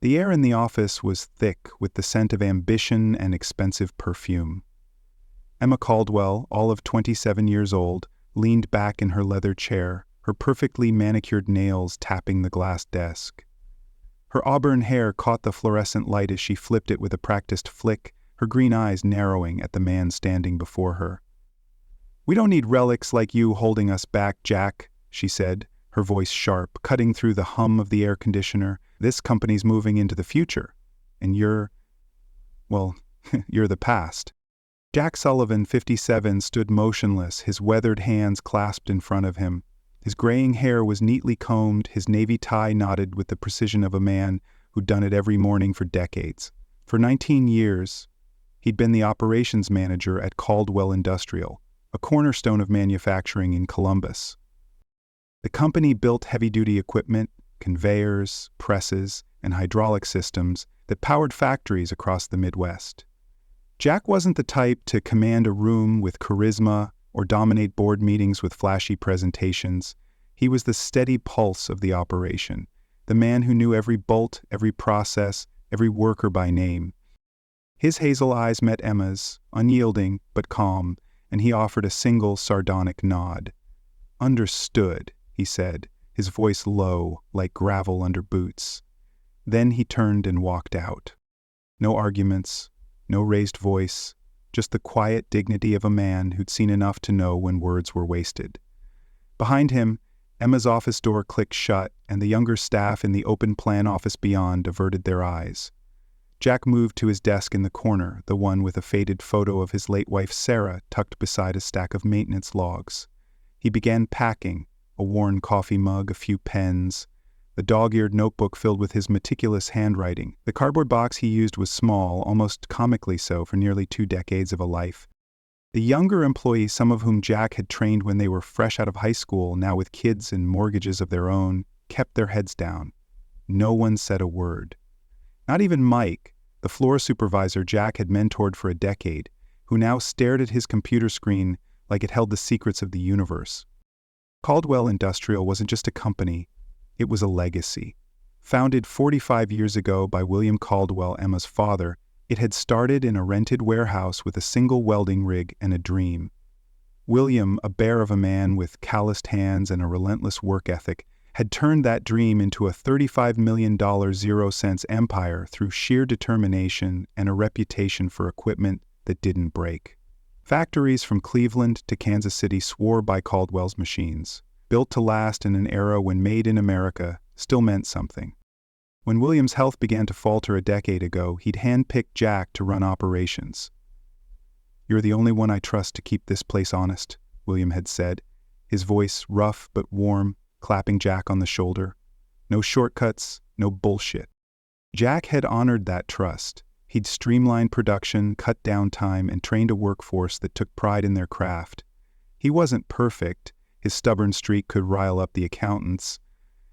The air in the office was thick with the scent of ambition and expensive perfume. Emma Caldwell, all of 27 years old, leaned back in her leather chair, her perfectly manicured nails tapping the glass desk. Her auburn hair caught the fluorescent light as she flipped it with a practiced flick, her green eyes narrowing at the man standing before her. "We don't need relics like you holding us back, Jack," she said, her voice sharp, cutting through the hum of the air conditioner. "This company's moving into the future, and you're the past." Jack Sullivan, 57, stood motionless, his weathered hands clasped in front of him. His graying hair was neatly combed, his navy tie knotted with the precision of a man who'd done it every morning for decades. For 19 years, he'd been the operations manager at Caldwell Industrial, a cornerstone of manufacturing in Columbus. The company built heavy-duty equipment, conveyors, presses, and hydraulic systems that powered factories across the Midwest. Jack wasn't the type to command a room with charisma or dominate board meetings with flashy presentations. He was the steady pulse of the operation, the man who knew every bolt, every process, every worker by name. His hazel eyes met Emma's, unyielding but calm, and he offered a single sardonic nod. "Understood," he said, his voice low, like gravel under boots. Then he turned and walked out. No arguments, no raised voice, just the quiet dignity of a man who'd seen enough to know when words were wasted. Behind him, Emma's office door clicked shut, and the younger staff in the open-plan office beyond averted their eyes. Jack moved to his desk in the corner, the one with a faded photo of his late wife Sarah tucked beside a stack of maintenance logs. He began packing, a worn coffee mug, a few pens, the dog-eared notebook filled with his meticulous handwriting. The cardboard box he used was small, almost comically so, for nearly 2 decades of a life. The younger employees, some of whom Jack had trained when they were fresh out of high school, now with kids and mortgages of their own, kept their heads down. No one said a word. Not even Mike, the floor supervisor Jack had mentored for a decade, who now stared at his computer screen like it held the secrets of the universe. Caldwell Industrial wasn't just a company, it was a legacy. Founded 45 years ago by William Caldwell, Emma's father, it had started in a rented warehouse with a single welding rig and a dream. William, a bear of a man with calloused hands and a relentless work ethic, had turned that dream into a $35 million zero-cents empire through sheer determination and a reputation for equipment that didn't break. Factories from Cleveland to Kansas City swore by Caldwell's machines, built to last in an era when made in America still meant something. When William's health began to falter a decade ago, he'd handpicked Jack to run operations. "You're the only one I trust to keep this place honest," William had said, his voice rough but warm, clapping Jack on the shoulder. No shortcuts, no bullshit. Jack had honored that trust. He'd streamlined production, cut down time, and trained a workforce that took pride in their craft. He wasn't perfect. His stubborn streak could rile up the accountants,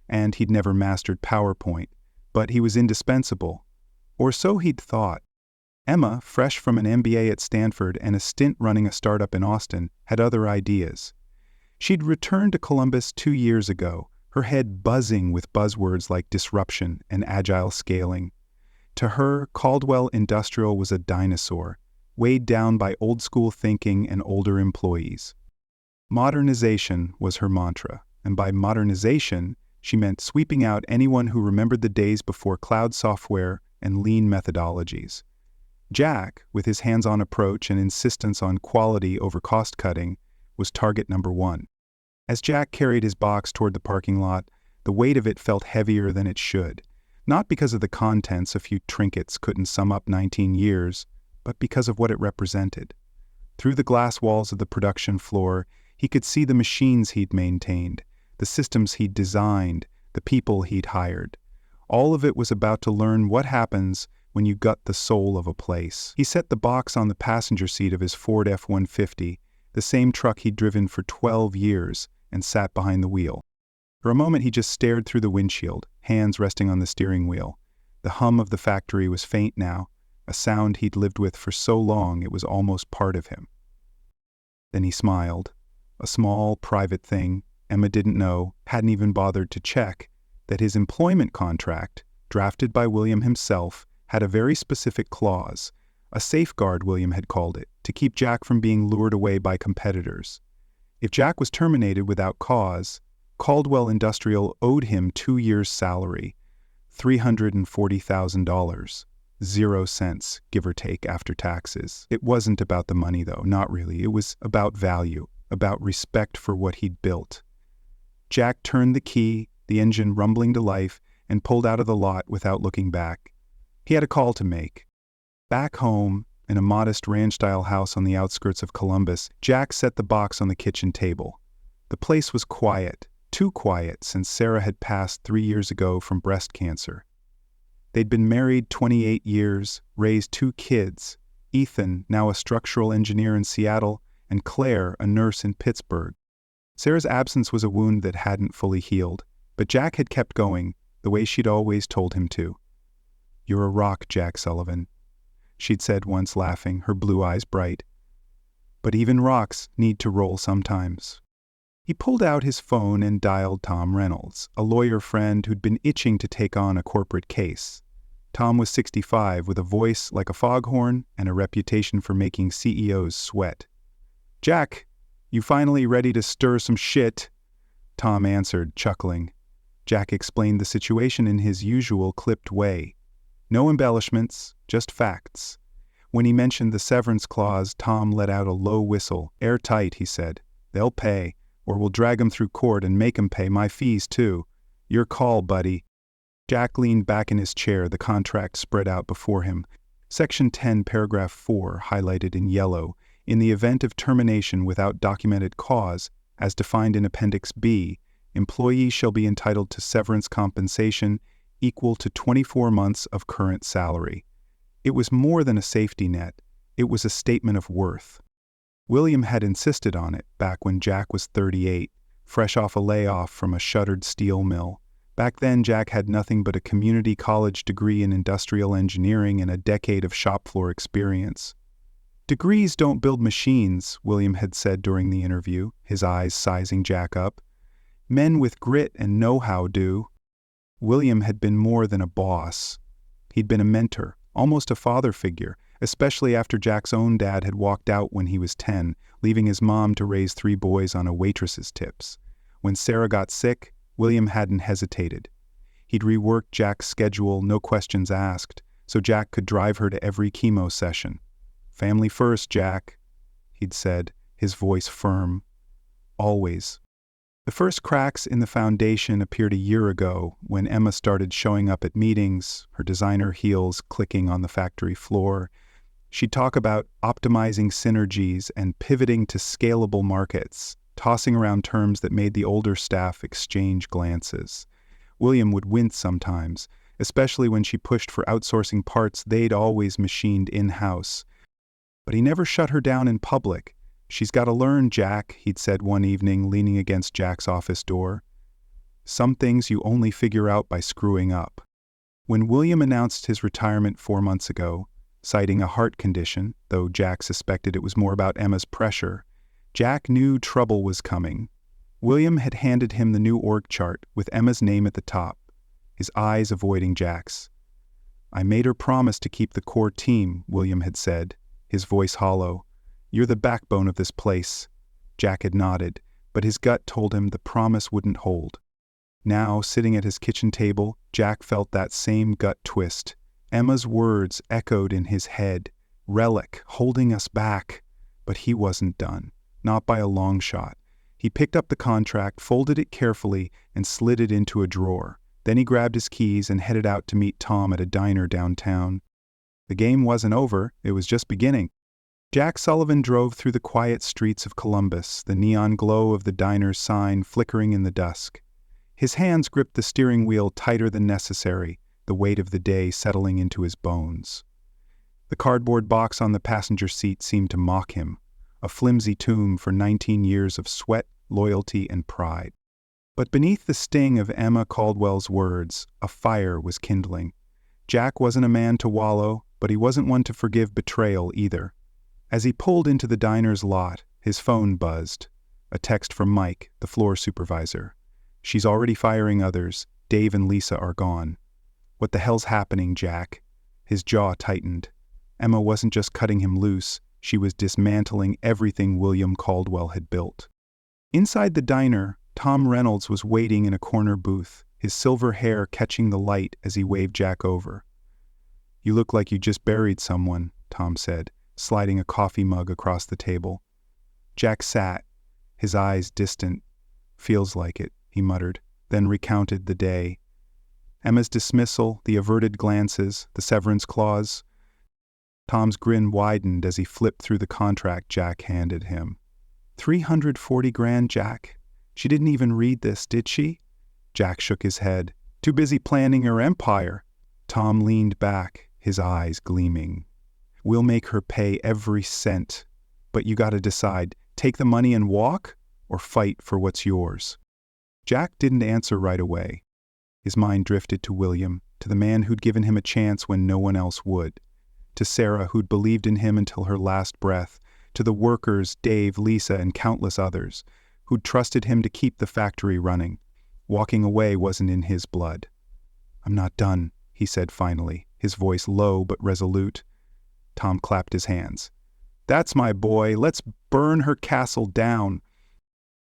and he'd never mastered PowerPoint, but he was indispensable. Or so he'd thought. Emma, fresh from an MBA at Stanford and a stint running a startup in Austin, had other ideas. She'd returned to Columbus 2 years ago, her head buzzing with buzzwords like disruption and agile scaling. To her, Caldwell Industrial was a dinosaur, weighed down by old-school thinking and older employees. Modernization was her mantra, and by modernization, she meant sweeping out anyone who remembered the days before cloud software and lean methodologies. Jack, with his hands-on approach and insistence on quality over cost-cutting, was target number 1. As Jack carried his box toward the parking lot, the weight of it felt heavier than it should, not because of the contents, a few trinkets couldn't sum up 19 years, but because of what it represented. Through the glass walls of the production floor, he could see the machines he'd maintained, the systems he'd designed, the people he'd hired. All of it was about to learn what happens when you gut the soul of a place. He set the box on the passenger seat of his Ford F-150, the same truck he'd driven for 12 years, and sat behind the wheel. For a moment he just stared through the windshield, hands resting on the steering wheel. The hum of the factory was faint now, a sound he'd lived with for so long it was almost part of him. Then he smiled. A small, private thing, Emma didn't know, hadn't even bothered to check, that his employment contract, drafted by William himself, had a very specific clause, a safeguard William had called it, to keep Jack from being lured away by competitors. If Jack was terminated without cause, Caldwell Industrial owed him 2 years' salary, $340,000, 0 cents, give or take, after taxes. It wasn't about the money, though, not really. It was about value, about respect for what he'd built. Jack turned the key, the engine rumbling to life, and pulled out of the lot without looking back. He had a call to make. Back home, in a modest ranch-style house on the outskirts of Columbus, Jack set the box on the kitchen table. The place was quiet, too quiet since Sarah had passed 3 years ago from breast cancer. They'd been married 28 years, raised 2 kids, Ethan, now a structural engineer in Seattle, and Claire, a nurse in Pittsburgh. Sarah's absence was a wound that hadn't fully healed, but Jack had kept going, the way she'd always told him to. "You're a rock, Jack Sullivan," she'd said once, laughing, her blue eyes bright. "But even rocks need to roll sometimes." He pulled out his phone and dialed Tom Reynolds, a lawyer friend who'd been itching to take on a corporate case. Tom was 65, with a voice like a foghorn and a reputation for making CEOs sweat. "Jack, you finally ready to stir some shit?" Tom answered, chuckling. Jack explained the situation in his usual clipped way. No embellishments, just facts. When he mentioned the severance clause, Tom let out a low whistle. "Airtight," he said. "They'll pay, or we'll drag 'em through court and make 'em pay my fees, too. Your call, buddy." Jack leaned back in his chair, the contract spread out before him. Section 10, paragraph 4, highlighted in yellow, in the event of termination without documented cause, as defined in Appendix B, employee shall be entitled to severance compensation equal to 24 months of current salary. It was more than a safety net. It was a statement of worth. William had insisted on it back when Jack was 38, fresh off a layoff from a shuttered steel mill. Back then, Jack had nothing but a community college degree in industrial engineering and a decade of shop floor experience. "Degrees don't build machines," William had said during the interview, his eyes sizing Jack up. "Men with grit and know-how do." William had been more than a boss. He'd been a mentor, almost a father figure, especially after Jack's own dad had walked out when he was 10, leaving his mom to raise 3 boys on a waitress's tips. When Sarah got sick, William hadn't hesitated. He'd reworked Jack's schedule, no questions asked, so Jack could drive her to every chemo session. "Family first, Jack," he'd said, his voice firm. Always. The first cracks in the foundation appeared a year ago when Emma started showing up at meetings, her designer heels clicking on the factory floor. She'd talk about optimizing synergies and pivoting to scalable markets, tossing around terms that made the older staff exchange glances. William would wince sometimes, especially when she pushed for outsourcing parts they'd always machined in-house. But he never shut her down in public. "She's got to learn, Jack," he'd said one evening, leaning against Jack's office door. "Some things you only figure out by screwing up." When William announced his retirement 4 months ago, citing a heart condition, though Jack suspected it was more about Emma's pressure, Jack knew trouble was coming. William had handed him the new org chart with Emma's name at the top, his eyes avoiding Jack's. "I made her promise to keep the core team," William had said, his voice hollow. "You're the backbone of this place." Jack had nodded, but his gut told him the promise wouldn't hold. Now, sitting at his kitchen table, Jack felt that same gut twist. Emma's words echoed in his head, "Relic, holding us back." But he wasn't done, not by a long shot. He picked up the contract, folded it carefully, and slid it into a drawer. Then he grabbed his keys and headed out to meet Tom at a diner downtown. The game wasn't over, it was just beginning. Jack Sullivan drove through the quiet streets of Columbus, the neon glow of the diner's sign flickering in the dusk. His hands gripped the steering wheel tighter than necessary, the weight of the day settling into his bones. The cardboard box on the passenger seat seemed to mock him, a flimsy tomb for 19 years of sweat, loyalty, and pride. But beneath the sting of Emma Caldwell's words, a fire was kindling. Jack wasn't a man to wallow, but he wasn't one to forgive betrayal either. As he pulled into the diner's lot, his phone buzzed. A text from Mike, the floor supervisor. "She's already firing others. Dave and Lisa are gone." "What the hell's happening, Jack?" His jaw tightened. Emma wasn't just cutting him loose, she was dismantling everything William Caldwell had built. Inside the diner, Tom Reynolds was waiting in a corner booth, his silver hair catching the light as he waved Jack over. "You look like you just buried someone," Tom said, sliding a coffee mug across the table. Jack sat, his eyes distant. "Feels like it," he muttered, then recounted the day. Emma's dismissal, the averted glances, the severance clause. Tom's grin widened as he flipped through the contract Jack handed him. 340 grand, Jack? She didn't even read this, did she? Jack shook his head. "Too busy planning her empire." Tom leaned back, his eyes gleaming. "We'll make her pay every cent. But you gotta decide, take the money and walk, or fight for what's yours?" Jack didn't answer right away. His mind drifted to William, to the man who'd given him a chance when no one else would, to Sarah who'd believed in him until her last breath, to the workers, Dave, Lisa, and countless others, who'd trusted him to keep the factory running. Walking away wasn't in his blood. "I'm not done," he said finally, his voice low but resolute. Tom clapped his hands. "That's my boy. Let's burn her castle down."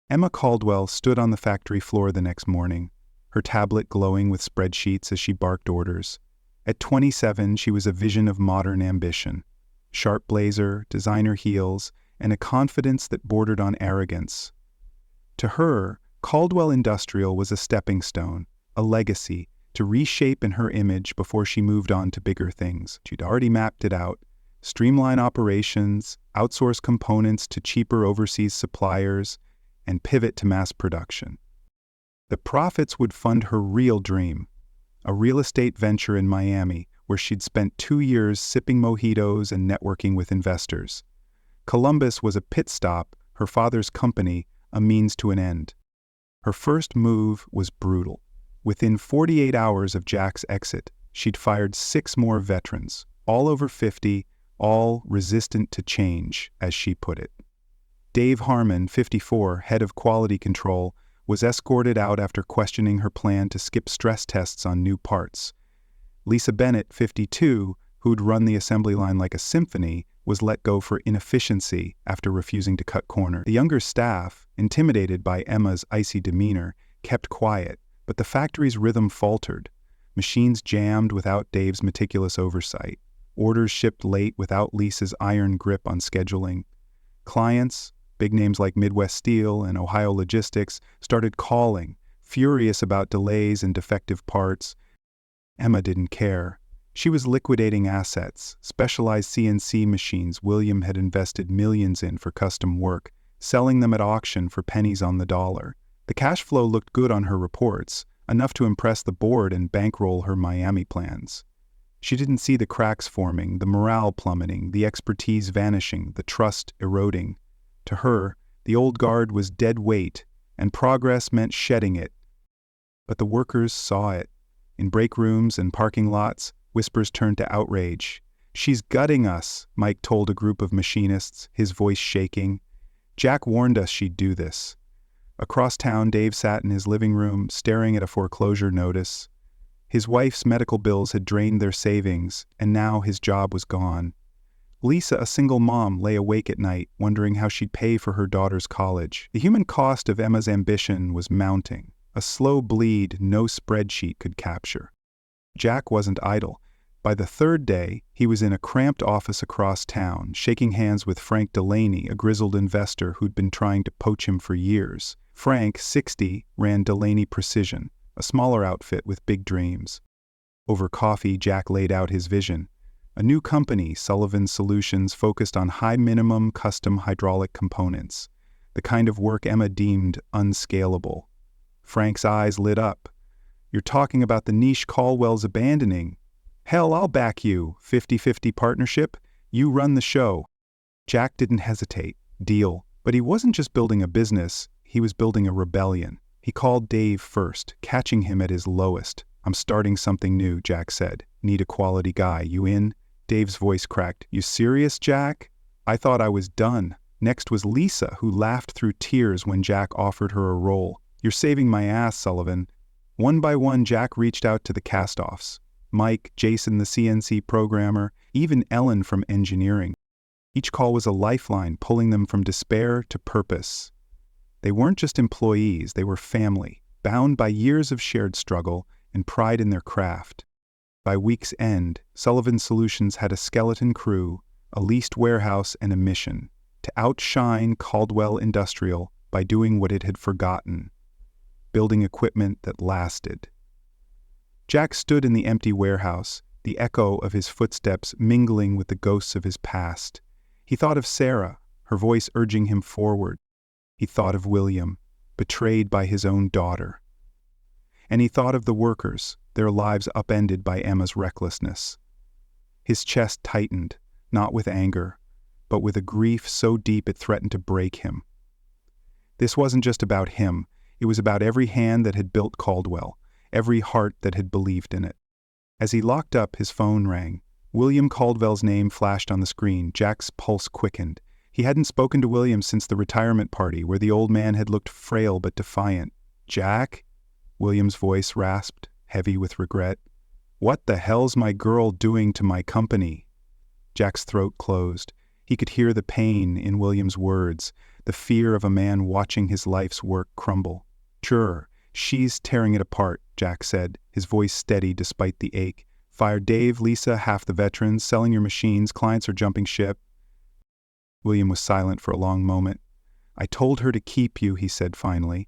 Emma Caldwell stood on the factory floor the next morning, her tablet glowing with spreadsheets as she barked orders. At 27, she was a vision of modern ambition. Sharp blazer, designer heels, and a confidence that bordered on arrogance. To her, Caldwell Industrial was a stepping stone, a legacy, to reshape in her image before she moved on to bigger things. She'd already mapped it out. Streamline operations, outsource components to cheaper overseas suppliers, and pivot to mass production. The profits would fund her real dream, a real estate venture in Miami where she'd spent 2 years sipping mojitos and networking with investors. Columbus was a pit stop, her father's company, a means to an end. Her first move was brutal. Within 48 hours of Jack's exit, she'd fired 6 more veterans, all over 50, all resistant to change, as she put it. Dave Harmon, 54, head of quality control, was escorted out after questioning her plan to skip stress tests on new parts. Lisa Bennett, 52, who'd run the assembly line like a symphony, was let go for inefficiency after refusing to cut corners. The younger staff, intimidated by Emma's icy demeanor, kept quiet, but the factory's rhythm faltered. Machines jammed without Dave's meticulous oversight. Orders shipped late without Lisa's iron grip on scheduling. Clients, big names like Midwest Steel and Ohio Logistics, started calling, furious about delays and defective parts. Emma didn't care. She was liquidating assets, specialized CNC machines William had invested millions in for custom work, selling them at auction for pennies on the dollar. The cash flow looked good on her reports, enough to impress the board and bankroll her Miami plans. She didn't see the cracks forming, the morale plummeting, the expertise vanishing, the trust eroding. To her, the old guard was dead weight, and progress meant shedding it. But the workers saw it. In break rooms and parking lots, whispers turned to outrage. "She's gutting us," Mike told a group of machinists, his voice shaking. "Jack warned us she'd do this." Across town, Dave sat in his living room, staring at a foreclosure notice. His wife's medical bills had drained their savings, and now his job was gone. Lisa, a single mom, lay awake at night, wondering how she'd pay for her daughter's college. The human cost of Emma's ambition was mounting, a slow bleed no spreadsheet could capture. Jack wasn't idle. By the 3rd day, he was in a cramped office across town, shaking hands with Frank Delaney, a grizzled investor who'd been trying to poach him for years. Frank, 60, ran Delaney Precision, a smaller outfit with big dreams. Over coffee, Jack laid out his vision. A new company, Sullivan Solutions, focused on high-minimum custom hydraulic components, the kind of work Emma deemed unscalable. Frank's eyes lit up. "You're talking about the niche Caldwell's abandoning. Hell, I'll back you. 50-50 partnership. You run the show." Jack didn't hesitate. Deal. But he wasn't just building a business, he was building a rebellion. He called Dave first, catching him at his lowest. "I'm starting something new," Jack said. "Need a quality guy. You in?" Dave's voice cracked. "You serious, Jack? I thought I was done." Next was Lisa, who laughed through tears when Jack offered her a role. "You're saving my ass, Sullivan." One by one, Jack reached out to the cast-offs. Mike, Jason the CNC programmer, even Ellen from engineering. Each call was a lifeline pulling them from despair to purpose. They weren't just employees, they were family, bound by years of shared struggle and pride in their craft. By week's end, Sullivan Solutions had a skeleton crew, a leased warehouse, and a mission: to outshine Caldwell Industrial by doing what it had forgotten: building equipment that lasted. Jack stood in the empty warehouse, the echo of his footsteps mingling with the ghosts of his past. He thought of Sarah, her voice urging him forward. He thought of William, betrayed by his own daughter. And he thought of the workers, their lives upended by Emma's recklessness. His chest tightened, not with anger, but with a grief so deep it threatened to break him. This wasn't just about him, it was about every hand that had built Caldwell, every heart that had believed in it. As he locked up, his phone rang. William Caldwell's name flashed on the screen. Jack's pulse quickened. He hadn't spoken to William since the retirement party, where the old man had looked frail but defiant. "Jack?" William's voice rasped, heavy with regret. "What the hell's my girl doing to my company?" Jack's throat closed. He could hear the pain in William's words, the fear of a man watching his life's work crumble. "Sure, she's tearing it apart," Jack said, his voice steady despite the ache. "Fired Dave, Lisa, half the veterans, selling your machines, clients are jumping ship." William was silent for a long moment. "I told her to keep you," he said finally.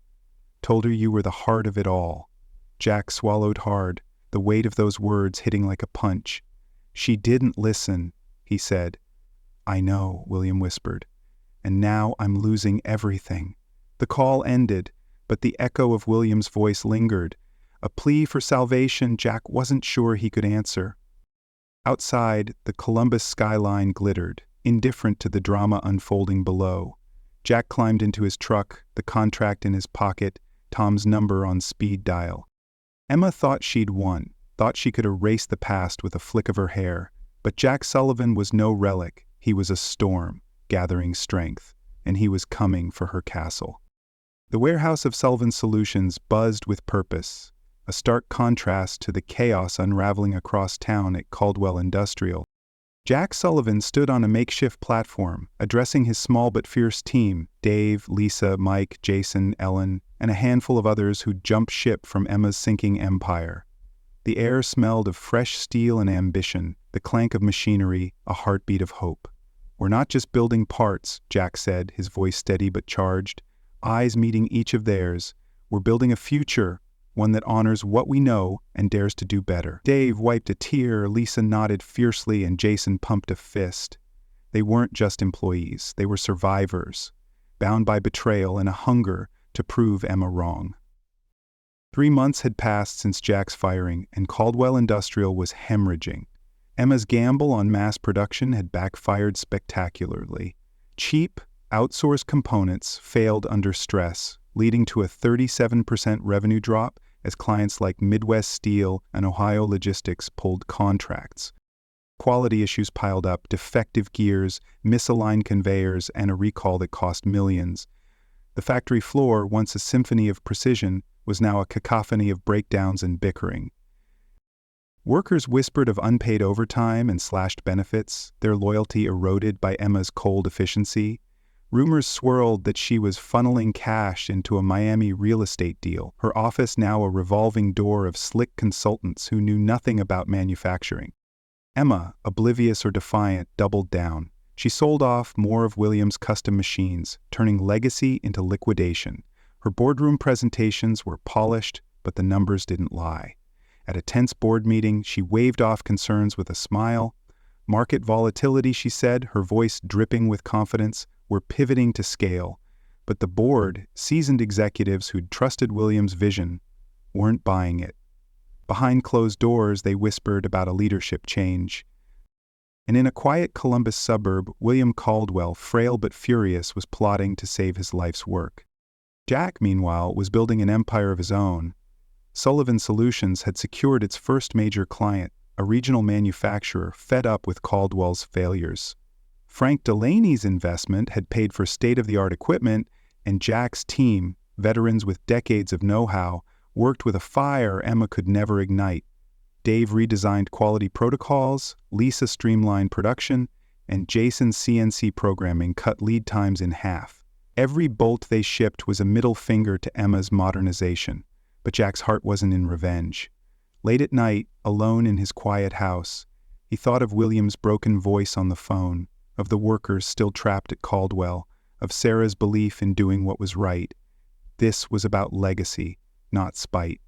"Told her you were the heart of it all." Jack swallowed hard, the weight of those words hitting like a punch. "She didn't listen," he said. "I know," William whispered. "And now I'm losing everything." The call ended, but the echo of William's voice lingered. A plea for salvation Jack wasn't sure he could answer. Outside, the Columbus skyline glittered, indifferent to the drama unfolding below. Jack climbed into his truck, the contract in his pocket, Tom's number on speed dial. Emma thought she'd won, thought she could erase the past with a flick of her hair. But Jack Sullivan was no relic. He was a storm, gathering strength, and he was coming for her castle. The warehouse of Sullivan Solutions buzzed with purpose, a stark contrast to the chaos unraveling across town at Caldwell Industrial. Jack Sullivan stood on a makeshift platform, addressing his small but fierce team: Dave, Lisa, Mike, Jason, Ellen, and a handful of others who'd jumped ship from Emma's sinking empire. The air smelled of fresh steel and ambition, the clank of machinery, a heartbeat of hope. "We're not just building parts," Jack said, his voice steady but charged, eyes meeting each of theirs. "We're building a future, one that honors what we know and dares to do better." Dave wiped a tear, Lisa nodded fiercely, and Jason pumped a fist. They weren't just employees, they were survivors, bound by betrayal and a hunger to prove Emma wrong. 3 months had passed since Jack's firing, and Caldwell Industrial was hemorrhaging. Emma's gamble on mass production had backfired spectacularly. Cheap, outsourced components failed under stress, leading to a 37% revenue drop as clients like Midwest Steel and Ohio Logistics pulled contracts. Quality issues piled up: defective gears, misaligned conveyors, and a recall that cost millions. The factory floor, once a symphony of precision, was now a cacophony of breakdowns and bickering. Workers whispered of unpaid overtime and slashed benefits, their loyalty eroded by Emma's cold efficiency. Rumors swirled that she was funneling cash into a Miami real estate deal, her office now a revolving door of slick consultants who knew nothing about manufacturing. Emma, oblivious or defiant, doubled down. She sold off more of William's custom machines, turning legacy into liquidation. Her boardroom presentations were polished, but the numbers didn't lie. At a tense board meeting, she waved off concerns with a smile. "Market volatility," she said, her voice dripping with confidence. "We're pivoting to scale." But the board, seasoned executives who'd trusted William's vision, weren't buying it. Behind closed doors, they whispered about a leadership change. And in a quiet Columbus suburb, William Caldwell, frail but furious, was plotting to save his life's work. Jack, meanwhile, was building an empire of his own. Sullivan Solutions had secured its first major client, a regional manufacturer fed up with Caldwell's failures. Frank Delaney's investment had paid for state-of-the-art equipment, and Jack's team, veterans with decades of know-how, worked with a fire Emma could never ignite. Dave redesigned quality protocols, Lisa streamlined production, and Jason's CNC programming cut lead times in half. Every bolt they shipped was a middle finger to Emma's modernization, but Jack's heart wasn't in revenge. Late at night, alone in his quiet house, he thought of William's broken voice on the phone, of the workers still trapped at Caldwell, of Sarah's belief in doing what was right. This was about legacy, not spite.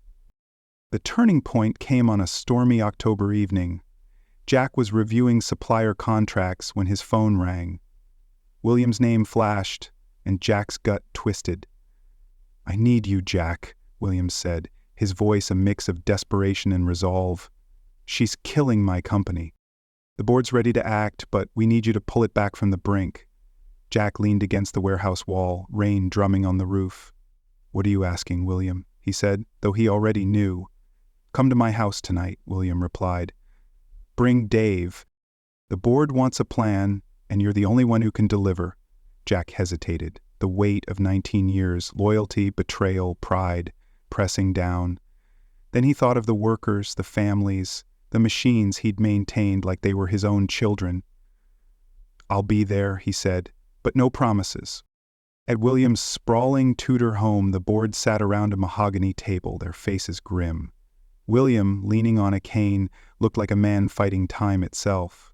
The turning point came on a stormy October evening. Jack was reviewing supplier contracts when his phone rang. William's name flashed, and Jack's gut twisted. "I need you, Jack," William said, his voice a mix of desperation and resolve. "She's killing my company. The board's ready to act, but we need you to pull it back from the brink." Jack leaned against the warehouse wall, rain drumming on the roof. "What are you asking, William?" he said, though he already knew. "Come to my house tonight," William replied. "Bring Dave. The board wants a plan, and you're the only one who can deliver." Jack hesitated, the weight of 19 years, loyalty, betrayal, pride, pressing down. Then he thought of the workers, the families, the machines he'd maintained like they were his own children. "I'll be there," he said, "but no promises." At William's sprawling Tudor home, the board sat around a mahogany table, their faces grim. William, leaning on a cane, looked like a man fighting time itself.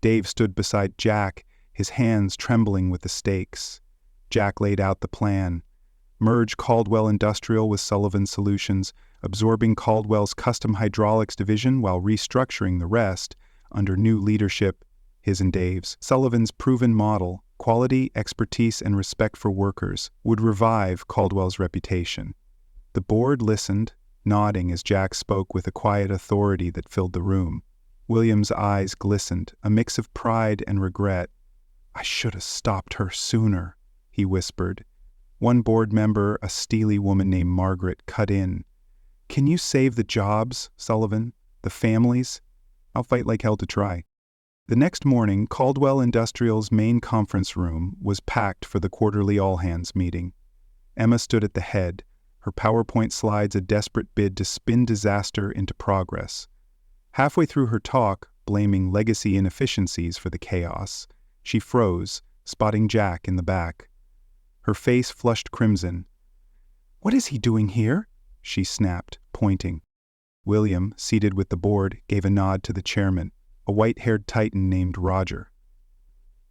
Dave stood beside Jack, his hands trembling with the stakes. Jack laid out the plan. Merge Caldwell Industrial with Sullivan Solutions, absorbing Caldwell's custom hydraulics division while restructuring the rest under new leadership, his and Dave's. Sullivan's proven model, quality, expertise, and respect for workers, would revive Caldwell's reputation. The board listened, nodding as Jack spoke with a quiet authority that filled the room. William's eyes glistened, a mix of pride and regret. "I should have stopped her sooner," he whispered. One board member, a steely woman named Margaret, cut in. "Can you save the jobs, Sullivan? The families? I'll fight like hell to try." The next morning, Caldwell Industrial's main conference room was packed for the quarterly all-hands meeting. Emma stood at the head, her PowerPoint slides a desperate bid to spin disaster into progress. Halfway through her talk, blaming legacy inefficiencies for the chaos, she froze, spotting Jack in the back. Her face flushed crimson. "What is he doing here?" she snapped, pointing. William, seated with the board, gave a nod to the chairman, a white-haired titan named Roger.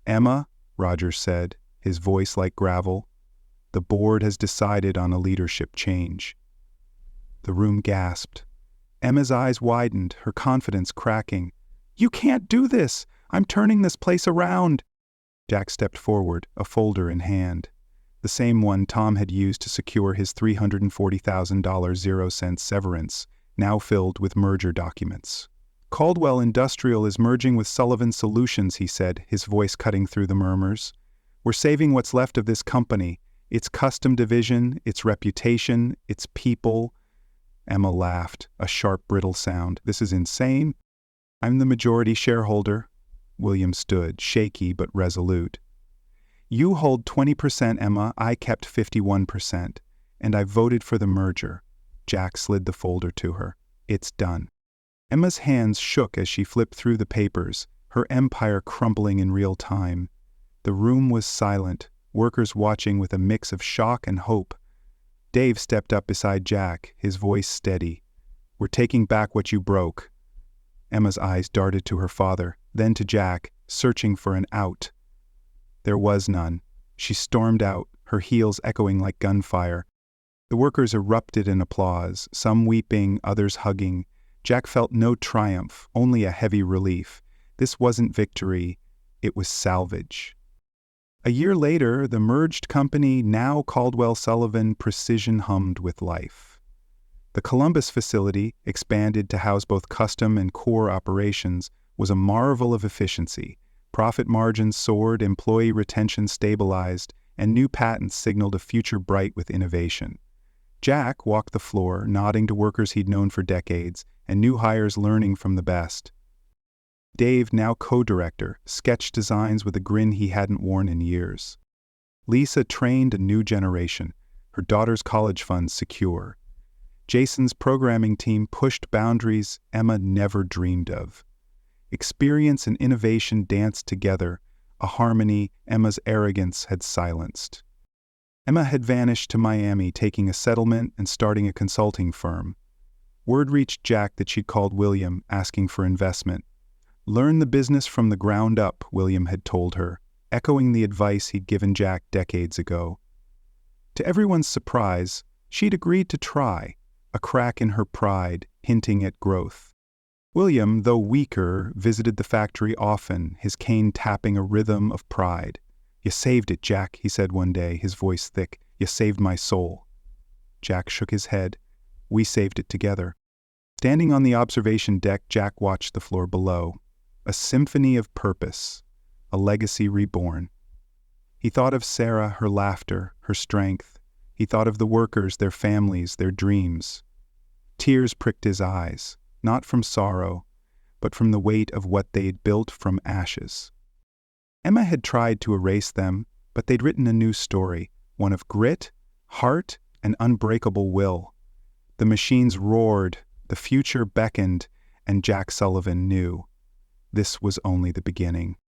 "Emma," Roger said, his voice like gravel, "the board has decided on a leadership change." The room gasped. Emma's eyes widened, her confidence cracking. "You can't do this! I'm turning this place around!" Jack stepped forward, a folder in hand. The same one Tom had used to secure his $340,000 0-cent severance, now filled with merger documents. "Caldwell Industrial is merging with Sullivan Solutions," he said, his voice cutting through the murmurs. "We're saving what's left of this company, its custom division, its reputation, its people." Emma laughed, a sharp, brittle sound. "This is insane." "I'm the majority shareholder." William stood, shaky but resolute. "You hold 20%, Emma. I kept 51%. And I voted for the merger." Jack slid the folder to her. "It's done." Emma's hands shook as she flipped through the papers, her empire crumbling in real time. The room was silent, workers watching with a mix of shock and hope. Dave stepped up beside Jack, his voice steady. "We're taking back what you broke." Emma's eyes darted to her father, then to Jack, searching for an out. There was none. She stormed out, her heels echoing like gunfire. The workers erupted in applause, some weeping, others hugging. Jack felt no triumph, only a heavy relief. This wasn't victory, it was salvage. A year later, the merged company, now Caldwell Sullivan, Precision, hummed with life. The Columbus facility, expanded to house both custom and core operations, was a marvel of efficiency. Profit margins soared, employee retention stabilized, and new patents signaled a future bright with innovation. Jack walked the floor, nodding to workers he'd known for decades, and new hires learning from the best. Dave, now co-director, sketched designs with a grin he hadn't worn in years. Lisa trained a new generation, her daughter's college funds secure. Jason's programming team pushed boundaries Emma never dreamed of. Experience and innovation danced together, a harmony Emma's arrogance had silenced. Emma had vanished to Miami, taking a settlement and starting a consulting firm. Word reached Jack that she'd called William, asking for investment. Learn the business from the ground up, William had told her, echoing the advice he'd given Jack decades ago. To everyone's surprise, she'd agreed to try, a crack in her pride, hinting at growth. William, though weaker, visited the factory often, his cane tapping a rhythm of pride. "You saved it, Jack," he said one day, his voice thick. "You saved my soul." Jack shook his head. "We saved it together." Standing on the observation deck, Jack watched the floor below. A symphony of purpose, a legacy reborn. He thought of Sarah, her laughter, her strength. He thought of the workers, their families, their dreams. Tears pricked his eyes, not from sorrow, but from the weight of what they'd built from ashes. Emma had tried to erase them, but they'd written a new story, one of grit, heart, and unbreakable will. The machines roared, the future beckoned, and Jack Sullivan knew this was only the beginning.